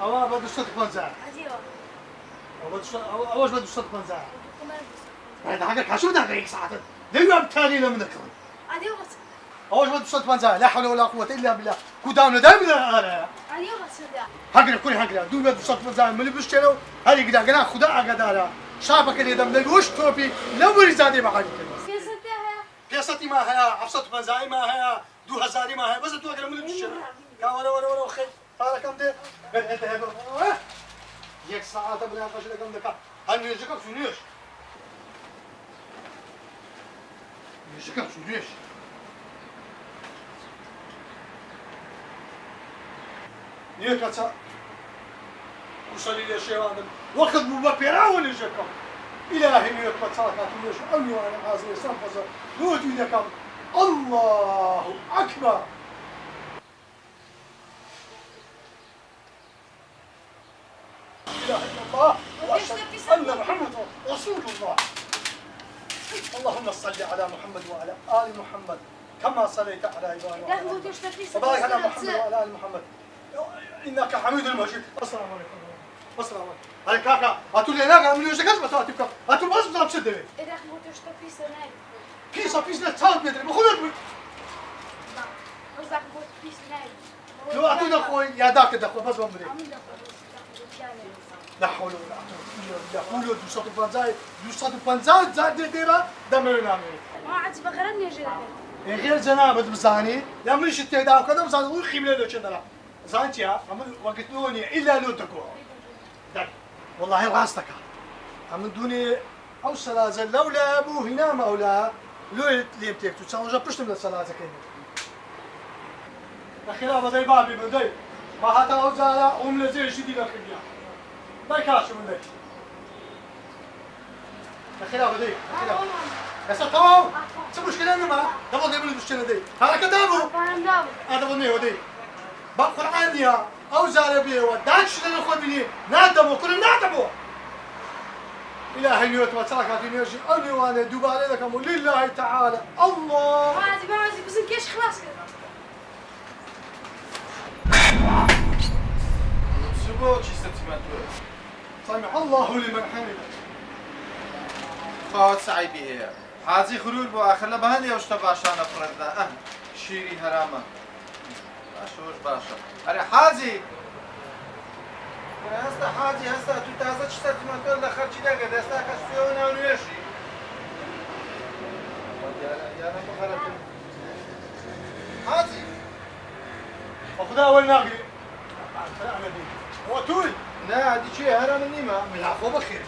ئەوە بە 250. ئەوەش بە 250. هذا كاشو ده هيك ساعات ليه بتالي لما نكرم أول ما توصلت منزل لا حول ولا قوة إلا بالله كوداونا دائما أنا هكذا كل هكذا دون ما توصلت منزل من بيشتروا هذه كذا قلنا خداع قدارة شعبك اللي دم لوش توبي لو بريزادي ما حد قياستي ما هي عفصت منزل ما هي 2000 ما هي بس تو أقول من بيشتروا كا ورا خير هذا كم ده أنت هذا يك ساعات بلا فشل كم ده هني يجيك شنوش يجيك شنوش نيكتا وصلي لي شيء هذا وقت مبكرا ولا جاكم إلهي نيك بتصالحات ويش أني وأنا عازي سنفذ نودي لكم الله أكبر لا إله إلا الله وأشهد أن محمد رسول الله اللهم صل على محمد وعلى آل محمد كما صليت على إبراهيم وبارك على محمد وعلى آل محمد إنك حميد مجيد. السلام عليكم. السلام عليكم. هاي كاكا هاتوا لي هناك عملوا لي كاش بتاعتك هاتوا بس بتاع بشدة. إذا خموتوش تبيسة نايم. بيسة نتساعد بيدري بخلود. بس خموت بيسة نايم. لو أعطونا خوي يا داك دخل بس بمري. لا حول ولا قوة إلا بالله. 250 زاد ديرة دمرنا مني. ما عاد بغرني جنابه. غير جنابه بزاني لا مش تهدا وكذا بزاني ويخيم له كذا زانتي عمل وقت لوني الا لو تكو والله راستك عمل دوني او سلازل لولا ابو هنا مولا لو اللي بتك تسوي بشت من السلازل كده اخيرا بدي بابي بدي ما هذا اوزالا ام لزي شديد اخيرا بايكاش من ده اخيرا بدي اخيرا بس تمام شو مشكلة أنا ما دابا نعمل المشكلة دي هذا كدابو هذا بني ودي بقرآن يا أو زاربيه وداش لنا خبيني نادمو كل نادمو إلهي نيوت وتركت نيجي أني وأنا دوباره لكم لله تعالى الله عادي بس كيش خلاص كده سبوك ستمتو سمع الله لمن حمده خاط سعيبي هي حاجي خلول بو آخر لبهن يا وشتا باشانا فردا شيري هراما باشوش باشا أري حاجي هستا حاجي هستا تو تازه چی ستمتو لخرچی نگرد هستا کسیونا ونویشی یانا بخرتن حاجي وخدا أول ناقي هو توي لا هادي چی هرام نیما ملعفو بخير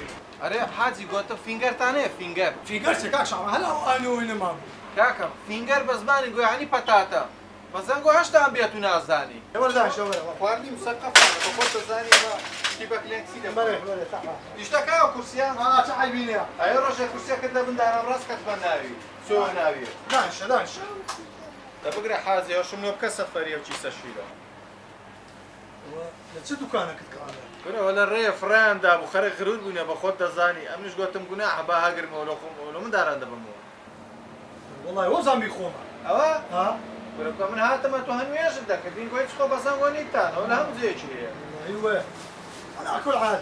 أري حاجي قوتو فينجر تاني فينجر فينجر سكاك شعب هلا أنا وين ما كاكا فينجر بزماني قوي يعني بطاطا بس أنا قوي هشتا بيتو نازاني ولا شو خواردي مثقفة بقول زاني ما كيبك لينك سيدا مريح صح يشتكى كرسيان تعبيني أي رجع كرسيان كده بندار براس كتب ناوي سو ناوي دانش تبقى حازي وشو منو بكسفريه وشي سشيله لا دكانك تكرر كنا ولا الريه فران دا ابو خرج خرود بني ابو خد زاني امنش قلتم قناع حبا هاجر ولا من دار عنده بمو والله هو زامبي خوما اوا ها ولكم من هات ما تهنيش بدك دين كويس خو بس غوني تاع ولا هم زي شيء ايوه على كل حال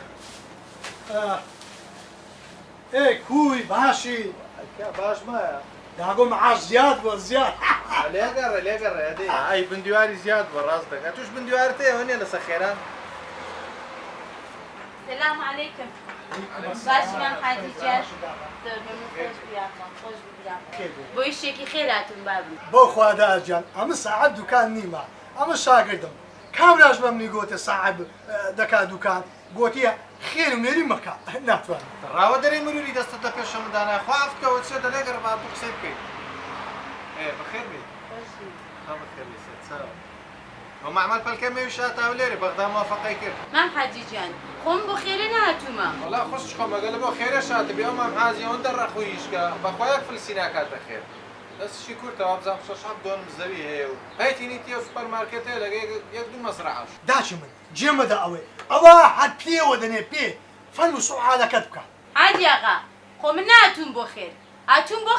ايه كوي ماشي باش ما داقو مع زياد وزياد ليه قرر هذه اي بنديواري زياد براسك اتوش بنديوارتي هوني لسخيران السلام عليكم باش من حاجي جاش خوش بيام بو يشيكي خيراتم بابي بو خوادا جان اما صاحب دكان نيما اما شاگردم كامراج بمني قوتي صاحب دكا دكان قوتي خير ميري مكا ناتوان راو دري مروري دست تپش مدانا خوافك وتشد لقر بعد تقسيب كي ايه بخير بي بخير بي سلام وما عمل بالكمي وشاتا وليري بغدا موافقه كيف مام حاجي جان خم بخير ناتوما والله خش خم قال بو خير شات بيوم مام حازي وندر خويش بخوياك في السيناكات خير بس شي كورتا وابزام شاب دون مزوي هي هايتي نيتي سوبر ماركت لقى يقدو مزرعه داش من جيم دا اوي اوا حتى ودني بي فلو سؤال كتبك عادي اغا خم ناتوم بخير اتوم بو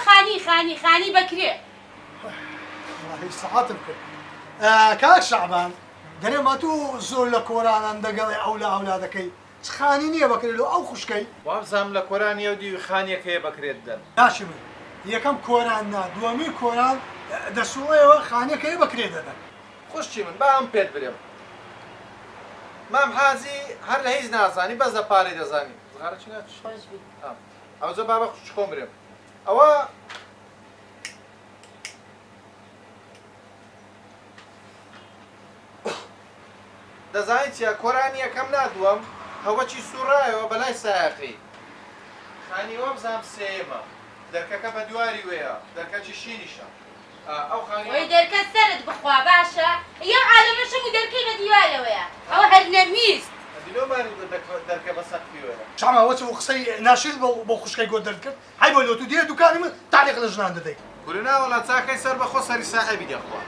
خاني بكري والله ساعات بكر كاك شعبان دەرێما تۆ زۆر لە کۆرانان دەگەڵێ ئەولادەکەی خانی نییە بکرێت ئەو خوشکەی وابزانام لە کۆرانی ئەو دی خانیەک هەیە بکرێت دەن ناشم یەکەم کۆران نا دووەمی کۆران دەسوڵەیەوە خانێک هەیە بکرێت دەدەن خوشتی من با ئەم پێت برێم مام حازی هەر لە هیچ نازانی بەس لە پارەی دەزانی زغارە چی ناچ ئەو زە بابە خوش خۆم برێم ئەوە دەزانی چیە کۆرانی یەکەم نادووەم هەوەچی سوڕایەوە بەلای سایەقی خانیوە بزانام سێمە دەرکەکە بە دواری وەیە دەرکەکی شینیشە ئەو خانی وەی دەرکە سەرت بخوا باشە یا عالەمەشم و دەرکەی بە دیوارەوەیە ئەوە هەر نەرمیست دیلۆمانی دەرکە بە سەقفی وەیە شامەوە چ قسەی ناشید بۆ خوشکەی گۆ دەرکرد هەی بۆ لۆ تو دیێ دوکانی من تاریخ لە ژنان دەدەیت گورنا وڵات چاکەی سەر بەخۆ سەری ساحێبی دەخوا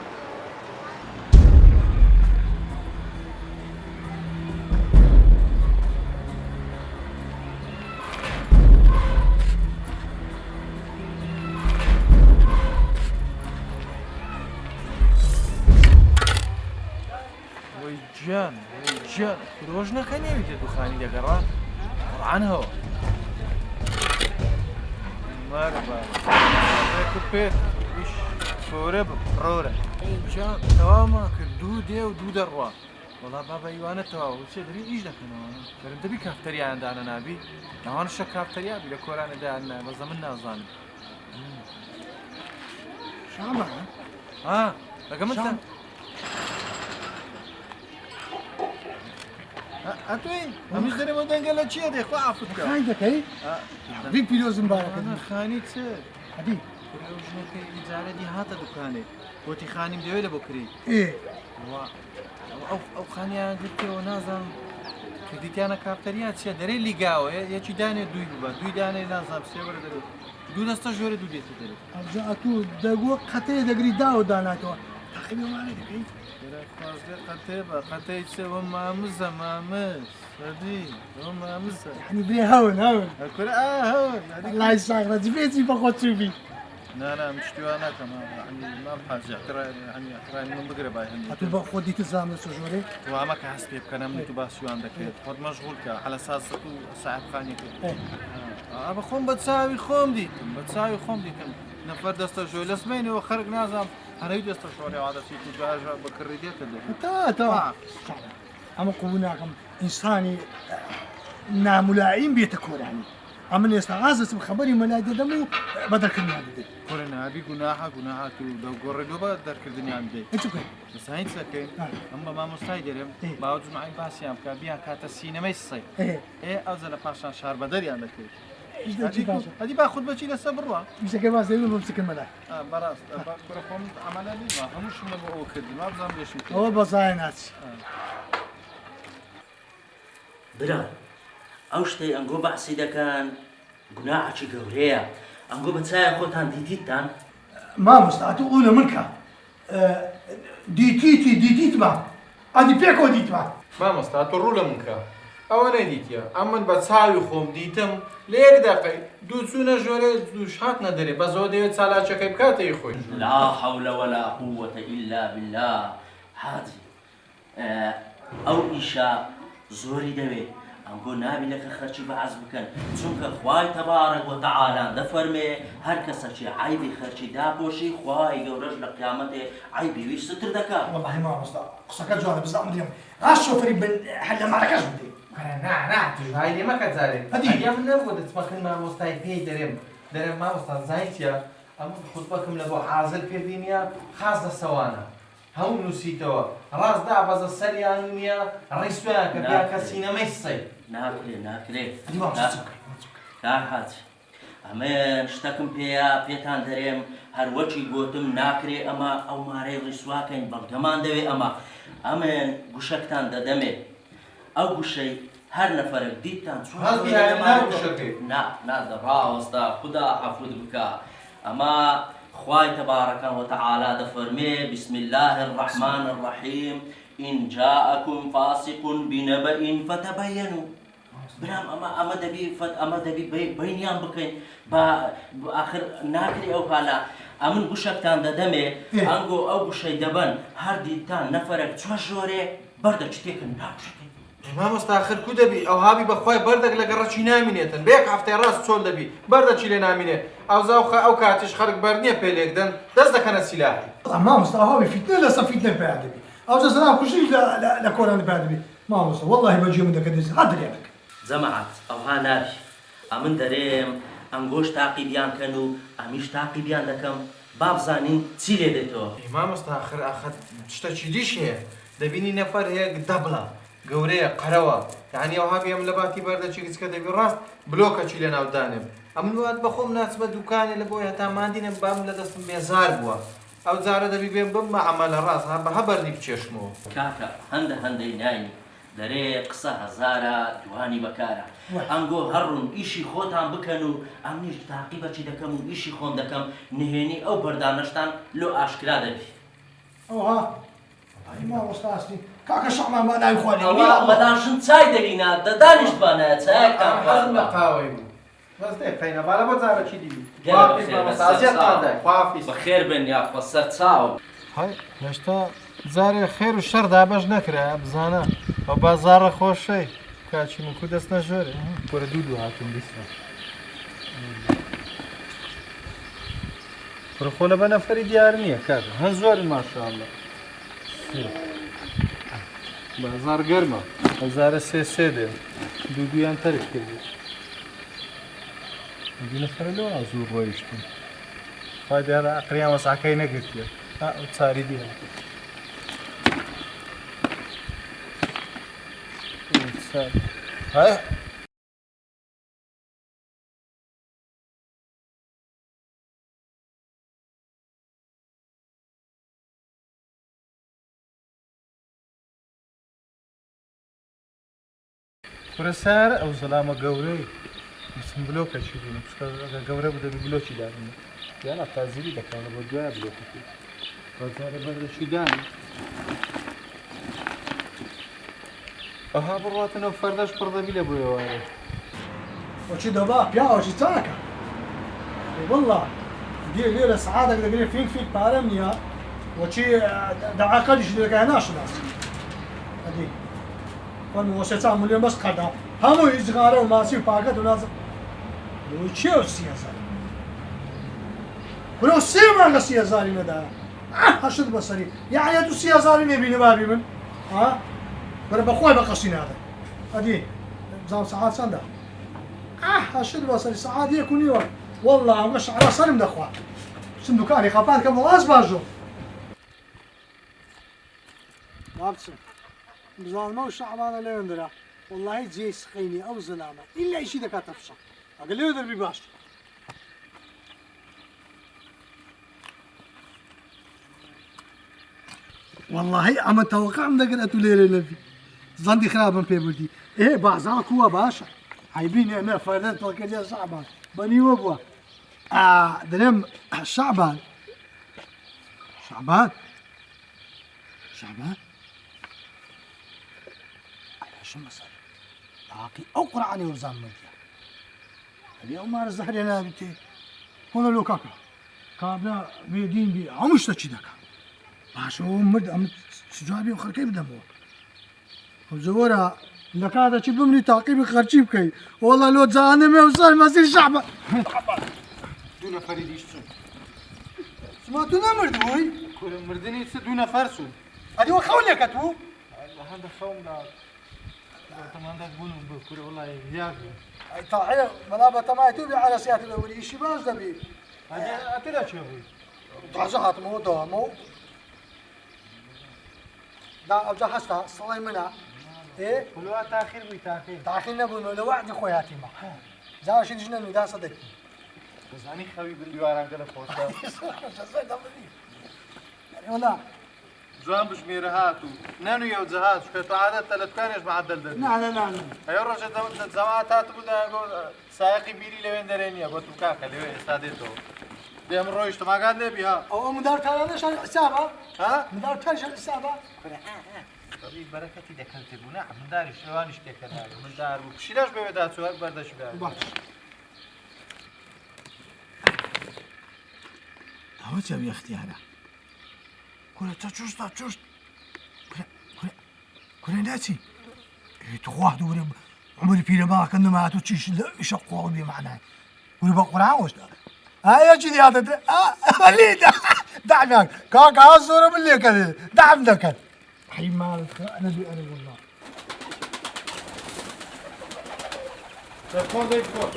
جان پیرۆژ نەکەنێویتە دوخانی دەگەڕا قورعان هەوە مارە بارێک پێت ئیش فۆرە بڕۆرە جان تەواما کرد دوو دێ و دوو دەڕوا وەڵا بابە ئیوانە تەواو چێ دەبی ئیش دەکەنەوە گەرم دەبی کافتەریان دانە نابی ئەوان شە کافتەریابی لە کۆرانەدان بەزە من نازانم شامە لەگە من ئەتوێ ئەمیش دەرەوە دەنگە لە چیە دێخوا ئافرکە خانی دەکەی بی پیرۆزم بارەکە خانی چ هەدی پیرۆژنەکەی ئیجارەتی هاتە دوکانێ بۆتی خانیم دەوێت لە بۆ کری ئەو خانیان گرتەوە نازانم کردیتیانە کافتەریا چیە دەرێ لیگاوە یەکی دانێ دوی ببە دوی دانێ نازانم سێوەرە دەرێت دوو دەستە ژۆرە دوو دێتە دەرێت ئەجا ئەتوو دەگووە قەتەیە دەگری داوە داناتەوە تاقیبێمانە دەکەی قەتەی چەوە مامزە مامز سەدی ئەو مامزە هەنی برێ هەون هەون ئەکورە هەون لای ساغرەجی بێتی بە خۆ چوبی نانا مشتیوان ناکەم مام حاجی احترانی من بگرە بای هەندی ئەتوو بە خۆ دیتە زانم لە سۆژۆرێ وامە کە هەست پێ بکەنە من تو باسیوان دەکرێت خۆت مەشغوڵکە هەلە ساسەت و ساحبخانێکی بە خۆم بە چاوی خۆم دیتم بە چاوی خۆم دیتم نەفەر دەستە ژۆی لە سمێنەوە خەرک نازانم هەرەوی دەستە شۆڕێ عادەتی تو باژە بەکڕی دێتە تا ئەمە قوبوو ناکەم ئینسانی نامولاییم بێتە کۆرانی ئەمن ئێستا ئازەچم خەبەری مەلای دەدەم و بە دەرکردنیان دەدەیت کۆرە نابی گوناحە گوناحات و دەگۆڕێتەوە بە دەرکردنیان دەیت دەسانی چەکەین ئەم بە مامۆستای دەرێم باوە جمعی باسییان بکە بیان کاتە سینەمەی سەی ئەوزە لە پاشان شاربەدەریان دەکرێت هەدی با خود بەچی لەسەر بڕوە میشەکە باس دەبێت بۆ بچکن مەلای بەڕاست خۆم ئەمەلە نیوە هەمووشم لە بۆ ئەوە کردی ما بزانم لێشم ئەوە بەزایە ناچی برا ئەو شتەی ئەنگۆ بەحسی دەکەن گوناحێکی گەورەیە ئەنگۆ بە چایە خۆتان دیتیتان مامۆستا تو ئەو لە من کە دیتیتمە ئەدی پێکەوە دیتمە مامۆستا تۆ ڕوو لە من کە ئەوە نەدیتیە ئەم من بە چاوی خۆم دیتم لە یەک دەقەی دوو چوونە ژۆرە دووش هات نەدەرێ بە زۆر دەوێت چالاکەکەی بکاتەی خۆی لا حول ولا قوة إلا بالله حاجی ئەو ئیشە زۆری دەوێت ئەنگۆ نابی لەکە خەرچی بەعەز بکەن چونکە خوای تەبارەک وتەعالا دەفەرمێ هەر کەسەکی عیبی خەرچی داپۆشی خوای گەورەش لە قیامەتێ عیبی وی ستر دەکات وەڵڵاهی مامۆستا قسەکە جوانە بزانم دێم ڕاست شۆفەری هەر لە مارەکەش بدەیت توای لێمەکە جارێت ئەدی من نەبوو دەچمەکەن مامۆستای پێی دەرێم مامۆستا زایتیە ئەم خوتبەکەم لە بۆ حازر کردینیە خاص دەسەوانە هەموو نووسیتەوە ڕاستدا بەزە سەریان نییە ڕیسویان کە بیا کە سینەمەی سەی ناکرێت کاحاج ئەمە شتەکەم پێتان دەرێم هەروەکی گوتم ناکرێ ئەمە ئەو مارەی ڕیسواکەین بەڵگەمان دەوێ ئەمە گوشەکتان دەدەمێت ئەو گوشەی هەر نەفەرێک دیتان ڕاوەستا خدا عەفوت بکە ئەمە خوای تبارەکە وتەعالا دەفەرمێ بسم الله الرحمن الرحیم إن جاءكم فاسق بنبأ فتبينوا برام ئەمە دەبی بینیان بکەین بە ئاخر ناکری ئەو حالا ئەمن گوشەکتان دەدەمێ ئەنگۆ ئەو گوشەی دەبەن هەر دیتان نەفەرێک چوە ژۆرێ بەردە شتێکن ناوشەکەی مامۆستا آخر کو دەبی ئەو هابی بەخوای بەردەك لە گەڕەکی نامینێتن بەیەک هەفتەی ڕاست چۆل دەبی بەردەچی لێ نامینێ ئەو کاتیش خەرک بەر نییە پێلێکدەن دەست دەکەنە سیلاحی مامۆستا هاوی فیتنە لەسەر فیتنە پێ دەبی ئەو جەزرا کوژی لە کۆرانە پێ دەبی مامۆستا وەڵڵاهی بەجێ من دەکە دەزی هات دەرێ بکە جەماعەت ئەوها نابی ئەمن دەرێم ئەنگۆش تاقیبیان کەن و ئەمیش تاقیبیان دەکەم با بزانین چی لێ دێتەوە مامۆستا آخر شتێکی دیش هەیە دەبینی نەفەر هەیە دەبڵە گەورەیە قەرەوە یعنی ئەو هابی ئەم لە باتی بەردەچی کچکە دەبی ڕاست بلۆکەچی لە ناودانێم ئەمن وات بەخۆم ناچمە دوکانێ لە بۆی هەتا ماندینە بام لە دەستم بێزار بووە ئەو جارە دەبی بێم بم عەمەلە ڕاست بە هەبەردی بچێشمەوە کاکە هەندەی ناینی دەرێ قسە هەزارە دوانی بەکارە ئەنگۆ هەڕون ئیشی خۆتان بکەن و ئەمنیش تاقیبەچی دەکەم و ئیشی خۆم دەکەم نهێنی ئەو بەردانەشتان لۆ ئاشکرا دەبی ئەوها مامۆستا ئاستی کاکە شەعمان با ناوی خۆ ئەوە بەداشن چای دەرینە دەدانیشتوانە چایەکتان حەزم لە قاوەی بوو بەس دێ بەالە بۆ جارەکی دیبی بەخێر بن یاخوا سەر چاو هێشتا جارێ خێر و شەر دابەش نەکرا بزانە بە بازاڕە خۆشەی کاچی من کو دەست نەژۆرێ وەرە دوو هاتم بیستە پرخۆ لە بە نەفەری دیار نییە کار هەن زۆرن ماشاءالله بازار گەرمە هەزارە سێ دێ دوویان تەرک کردی دوو نەفەرە لەوە زوو ڕۆیشتن خوا دیارە ئەقریان وەسعەکەی نەگرتیە چاری دی هاي فرسار او زلامه گەورەی مسم بلۆکەشی بوون ئەگەر گەورە بوو دەبی بلۆکی دابن یان ئەتازیری دەکەنە بۆ دوایە بلۆکەکەی بەزارە بەردەشی دانی ئەها بڕاتنەوە فەردەش پڕ دەبی لە بۆی ئەوانە وەچی دەبا پیاوەچی چاکە والله دێ لێرە سەعادێک دەگرێ فیل پارەم نییە وەچی دەعاقەدیش دەکە ناشناس ئەدی فەرمووە 300 ملیۆن بەس قەردا هەموو ئیجغارە و ماسی و پاکەت و نازم بۆ چێ 30,000 برۆ 3 مانگە 30,000 نەدایە هەشت بەسەری یعنی تو 30,000 نێبینی بابی من ها بەرە بەخۆی بە قەسی نادە ئەدی بزانم سەعات چەندە هەشت بەسەری سەعات 1:30 والله ئەمە شەعرا سەرم دەخوات چم دوکانی خەپان کەم وەڵاز باشۆ بابچم بزانمە و شەعبانە لێوێندرا واللهی جێی سخەینی ئەو زەلامە ئیلا ئیشی دەکاتە فشە ئەگە لێو دەربی باش واللهی ئەمە تەوەقعم دەگەن ئەتو لێرە نەبی زەندی خراپم پێ بردی بازاڵ کووە باشە عیبینێ ئەمە فەردەن تۆکەجێ شەعبان بەنیوە بووە دەرێم شەعبان شو مسألة؟ باقي أقرأ عني وزام مديا اليوم ما الزهر أنا بتي هنا لو كاكا كابلا بيدين بي عمش تشيدك باشو مرد أم سجابي وخر كيف دمو وزورا لك هذا شي بمني تعقيب خرشي بكي والله لو زاني ما وصل ما يصير شعبة دون فريد يشتون سمعتونا مردوي كل مردني دون فرسون هذه وخولك تو هذا خوم لا طبعا ده تقول بكره والله ياكل طاحيه منابه تماي توبي على سيات الاولي ايش باش دبي هذا اكلت شو ابوي طازحات مو دوامو دا ابجا حستا صلاي منها ايه كلها تاخير بتاخير تاخير نبو لو وعد خوياتي ما زاو شي جنن ودا صدق بزاني خوي بالديوان قال فوسا والله زوان بشمير هاتو نانو يو زهات شكتو عادة تلتكانيش معدل در لا ايو رجل زوات هاتو بدا سايقي بيري لوين درينيا قلت بكاكا لوين استاديتو دي امر رويشتو ما قال لي بيها او مدار تاني شان حسابها ها مدار تاني شان حسابها طبيب بركتي دكلت بنا من داري شوانش دكنا من دار وكشيلاش بيدات سو بردش بها هو تبي اختيارها كل تشوش كل كنا ناسي تخواه دوري عمري في ما كنا ما تشيش يشقوا بي معنا قولي بقرعة وش يا جدي هذا اللي دعم كاك هالصورة باللي كذا دعم ذاك حي مالك انا والله تلفون ديكور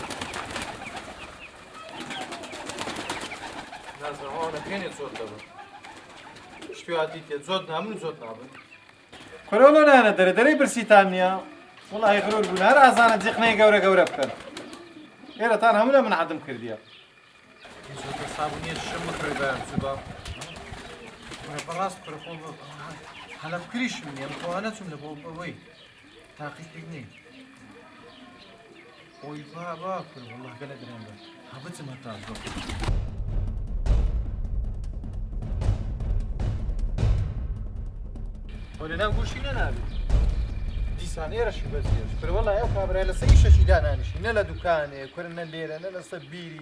نازل هون كاين صوت دابا شتو عديت زودنا من زودنا كورونا انا دري برسيتانيا والله غرور بنا راه زانه دقني قورة بكر غير تانا هملا من عدم كرديا زود صابوني الشم خربان سبا براس برخو هلا بكريش من يم خوانتهم لبوي تاقي تقني وي بابا كل والله قال درام هبط ما تعرف ولا نقول شي نابي دي ثانيه رشي بزيش پر والله يا خبر لا سيش شي دانانش نلا دكانه كرنا ليره نلا صبيري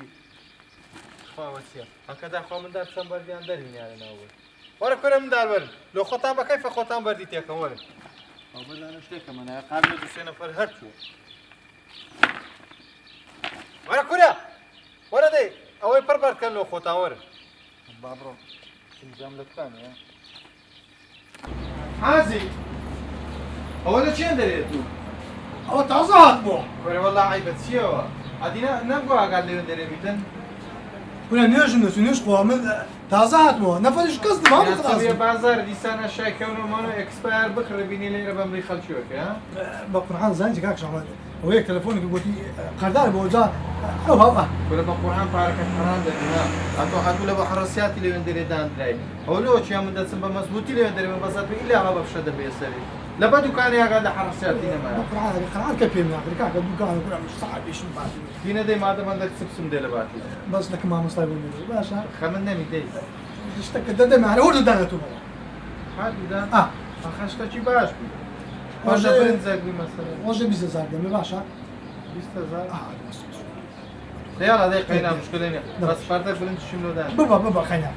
فاوتيا هكذا خو من دار سمبر دي اندر يعني ناول ورا كره من دار ور لو خطام كيف خطام بردي تيك ور او بلا انا شتي كمان يا قابل دسينا فر هرتو ورا كره ورا دي او بربر كان لو خطام ور بابرو نظام لكان يا حازي أولا شيء دريتو؟ أو تعزات بو كوري والله عيبت سيوا عدينا نبغى قال لي دري بيتن كنا نيجي قوة من تعزات بو نفرش قصد ما بخلاص يا بازار دي سنة شاي كونه مانو اكسباير بخر بيني لي ربا مري خلشوك ها بقرحان زانجي كاك شغال وهيك تليفونك قلتي قردار بوجا او بابا كل بقرحان بارك حرام ده اتو لو حرسياتي اللي ندير دان دراي اولو شي من دسم مزبوطي اللي ندير من بساط الا بابا بشد بيسري لبدو كان يا قاعد حرسياتي ما قرحان كيف من كاك دكان كل مش صعب ايش بعد هنا دي ما دام عندك سبسم ديال باتي بس لك ما مصايب باشا خمنا 200 اشتك ده معنا هو دانته حد ده اخشت شي باش واجه برنزك مثلا واجه 20000 درهم باشا 20000 يلا دقيقة هنا مشكلة بس فردك برنز شملو ده بابا خيناك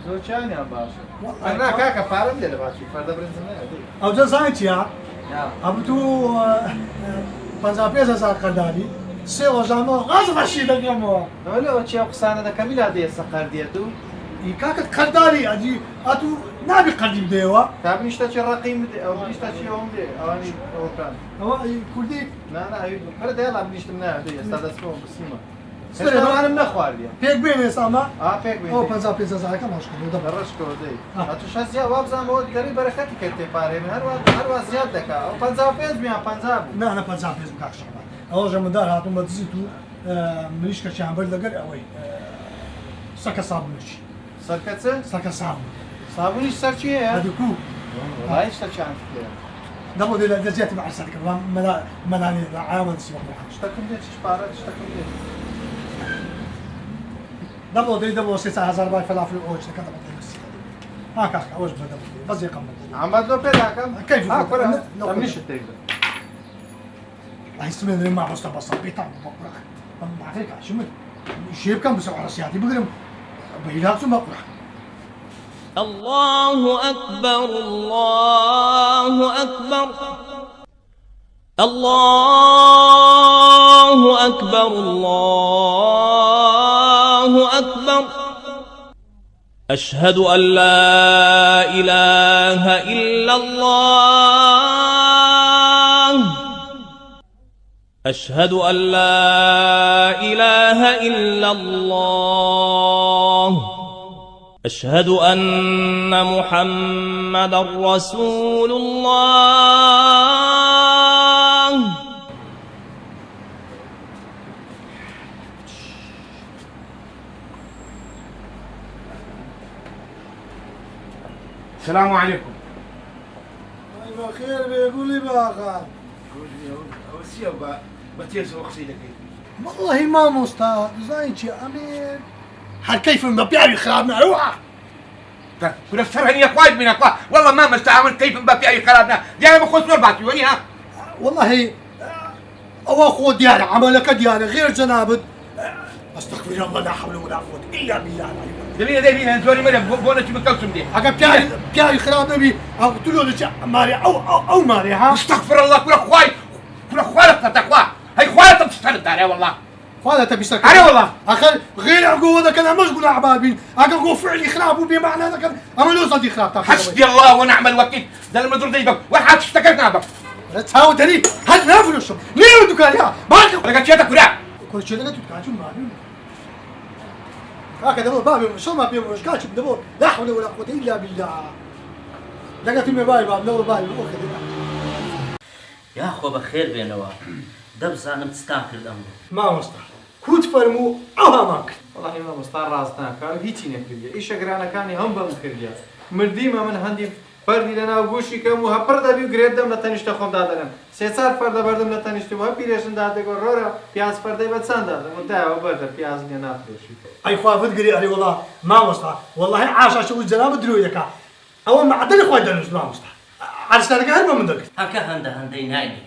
زوجاني يا باشا انا كاكا فارم ديال باشا فرد برنز او جا زانتيا ابتو بازابيزا ساقدالي سي وجامو غاز غشي دغمو ولا تشي قسانه ده كامله دي سقر ديتو يكاك قدالي اجي اتو نابي قديم ديوا تاب نشتا شي رقيم او نشتا شي هم دي اني او كان هو كردي لا هاي فرد يلا بنشت منها دي استاذ اسمه بسيمه استاذ انا من اخوار دي فيك بين ساما فيك بين او بازابيزا زاك مشكل ده رشكو دي اتو شازيا وابزا مود قريب بركتي كتي باري من هر زياد دكا او بازابيز بيان بازاب لا انا بازابيز بكاك شغله او جمدار هاتو مدزيتو مليش كشي عم برد لقر اوي سكا صابونش سكا صابون صابونش سرچی ہے هذوكو والله ايش تشانت كده دابا ديال جاتي مع الصدق ملاني عامل سيبك اشتكم ديت شبارات اشتكم ديت دابا 6000 باي فلافل اوج كذا هاكا اوج دابا بس يقمل عم بدلو بيدا كم كيف كره تمنيش تيجي هاي سمين ما بس بس بيتا ما فيك شو من شيب كان بس على سياتي بقدر بيلاقوا ما قرح الله أكبر الله أكبر الله أكبر الله أكبر أشهد أن لا إله إلا الله أشهد أن لا إله إلا الله أشهد أن محمدا رسول الله السلام عليكم. ايوه خير بيقول لي بقى قول لي اوسيه بتيس وقصيدك والله ما مستعد زاينشي امير حال كيف مبيعي خرابنا روح كنا فرحني يا اخوان من اخوان والله ما مستعمل كيف مبيعي خرابنا ديانا بخوص نربعتي وين ها والله او اخو ديار عملك ديار غير جنابت استغفر الله لا حول ولا قوة إلا بالله العلي العظيم. دبينا دبينا زوري مرة بونتي بكوسم دي. أجا بياي خراب نبي أو تقولوا لي ماري أو ماري ها. استغفر الله كل أخوي كل أخوالك تتقوى هاي أخوالك تستند عليه والله. هذا تبي سكر. عليه والله. أخل غير عقوة ذا كان مشغول أعبابين. أجا قو فعلي خراب وبمعنى ذا كان أملوا صديق خراب. حسبي الله ونعم الوكيل. ده المدرب زي ده واحد اشتكيتنا بقى. لا تساوي دليل هل نافلوش ليه ودك يا باقي أنا قلت يدك ولا. كل شيء ده تتكلم شو مالي. هكذا هو بابي شو ما بيمرش قاعد شو بدبور لا حول ولا قوة إلا بالله. لقيت من باي باب لو باي أخذ. يا أخو بخير بينوا دبز أنا مستأخر الأمر ما مستحيل كنت فرمو أو ماك والله ما مستعار رازنا كان هيجي نكريا إيش أقرأنا كاني هم بمكريا مرديما من هندي فردي لنا وبوشي كم وهبرد أبي وقريت دم لتنشت خون دادنا سيصار فرد بردم لتنشت وهبيرشن داده قررة بياز فردي بتسان داده مدة وبرد بياز لنا فروشي أي خوافت قري علي والله ما مستحيل والله عاش شو الجناب درويك أول ما عدل إخوان دلوش ما مستحيل عرفتك هل ما من ذلك هكا هندي نايني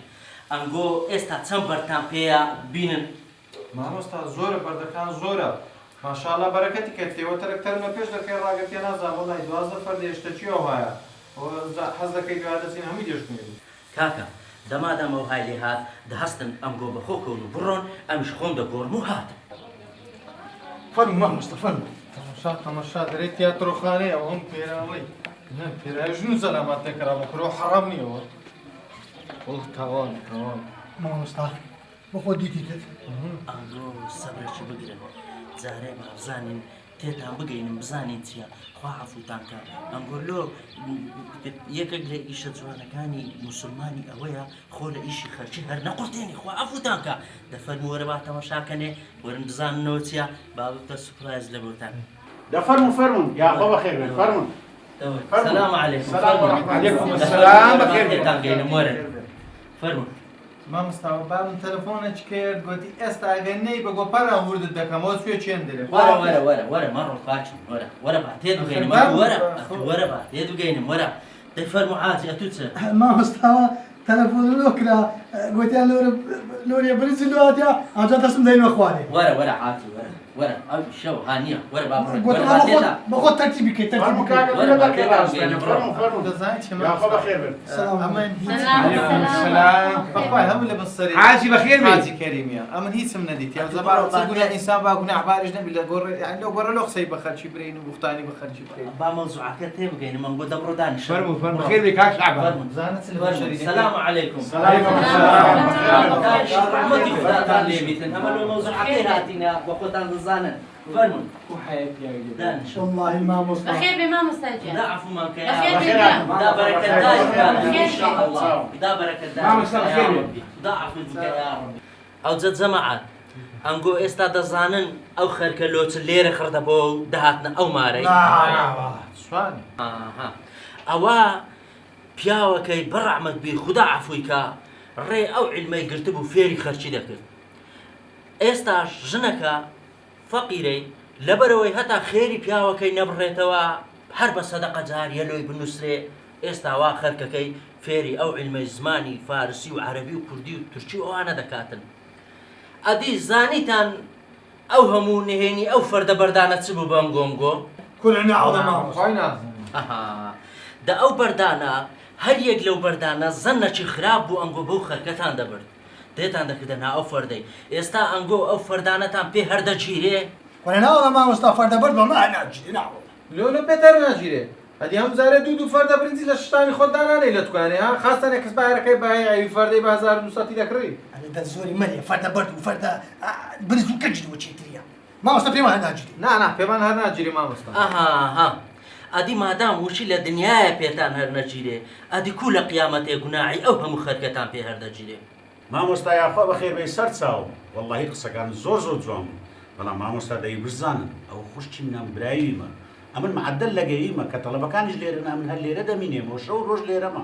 أنجو استاتسم برتامبيا بينن ما مستعار زورة برد كان زورة ما شاء الله بركتك كتير وتركتر ما فيش ذكر راقتي أنا زمان والله دوازة فرد يشتكيه هاي وحظك كي هذا سين هم يجوشني كاكا دما دما وهاي لي هات دهستن أنجو بخوكو نبرون أمش خون دكور مو هات فرمو ما مستحيل فرمو تماشا دريت تياترو خانه او هم پیراوی نه پیراجنو سلامت تکرام کرو حرام نیو والله تاوان ما مستحيل بخود ديكيت أنجو صبر شو بقرن زاري بغزانين تيتان بقين بزانين تيا خواعفو تانكا أنجو لو يكاقل إيشا زوانا كاني مسلماني أويا خولا إيشي خرشي هر نقلتيني خواعفو تانكا دفن وربا تماشاكني ورندزان نوتيا بابتا سبرايز لبوتان ده فرمون يا أخوة خير فرمون السلام عليكم السلام ورحمة عليكم السلام بخير تيتان قين مورن فرمون ما مستوى بابم تلفونك کرد گویی است اگر نی بگو پرام ورد دکم از فیو چندره ورا مرة فاتشن ورا بعتيدو قينم ورا بعتيدو قينم ورا تفر معاتي أتوتس ما مستوى تلفون الأكرة قلت له لوري بريز الواتيا أجا تسمع دايما إخواني ورا عاتي ورا شو هانية ورا بابا قلت له باخذ ترتيبي كي فرمون ترتيبي كاكا فرمون يا أخوة خير امان السلام بخوای هم اللي بنصري حاجي بخير مي حاجي كريم يا امان هي سمنا ديت يا زبار تقول انسان باكو نعبارج نبي لغور يعني لو غور لو خسي بخل شي برين وبختاني بخل شي برين با موضوع كتير قينم من قدام رودان فرمو بخير بك هاك شعبها زانت السلام عليكم السلام رحمتي فداتان لي مثل أما لو موضوع كتير هاتينا وقدام الزانن فرمون وحياتي يا ولد دانش والله ما مستوى بخير بما مستجاب دا عفو ما كان بخير بخير. بما دا بركة دايما بخير إن شاء الله دا بركة ما مستوى دايما خير. يا ربي دا عفو بك يا ربي أو زد زماعات أنجو إستا دزانن أو خير لوت الليرة خرده بو دهاتنا أو ماري سواني آها أوا پیاوەکەی بەڕەحمەت بی خوددا عەفوی کە ڕێ ئەو عیلمەی گرتبوو فێری خەرچی دەکرد ئێستاش ژنەکە فەقیرەی لەبەرەوەی هەتا خێری پیاوەکەی نەبڕێتەوە هەر بە سەدەقە جاریە لۆی بنووسرێ ئێستا وا خەرکەکەی فێری ئەو عیلمەی زمانی فارسی و عەرەبی و کوردی و تورکی و ئەوانە دەکاتن ئەدی زانیتان ئەو هەموو نهێنی ئەو فەردە بەردانە چ بوو بەم گۆنگۆ كلنا عظماء خوای ناز ئەها دا ئەو بەردانە هەر یەک لەو بەردانە زەنەکی خراپ بوو ئەنگۆ بەو خەرکەتان دەبرد دێتان دەکردە نا ئەو فەردەی ئێستا ئەنگۆ ئەو فەردانەتان پێ هەردەگیرێ كلنا عظماء مستوى فرد برد ما أنا أجي نعم لولو بهتر ناجیره هدی هم زاره دو فرد برنزی لشتانی خود دانا لیلت کنی ها خاصة نکس بایر کی بایر ای فردی بازار دوساتی دکری أنا ده زوري مريم فرد برد وفرد برز وكجري وشيتريا ما مستوى ما أنا أجي نه پیمان هر ناجیری ما مستا ئەها ئەدی مادام وشی لە دنیاە پێتان هەر نەگیرێ ئەدی کو لە قیامەتێ گوناعی ئەو هەموو خەرکەتان پێ هەردەگیرێ مامۆستا یاخوا بەخێر بێ سەر چاو وەڵڵاهی قسەکان زۆر جوان بەڵام مامۆستا دەیبرزانن ئەو خوشتی منام براییمە ئەمن معدل لەگەیمە کە تەڵەبەکانیش لێرەنا من هەر لێرە دەمینێمەوە شەو ڕۆژ لێرەمە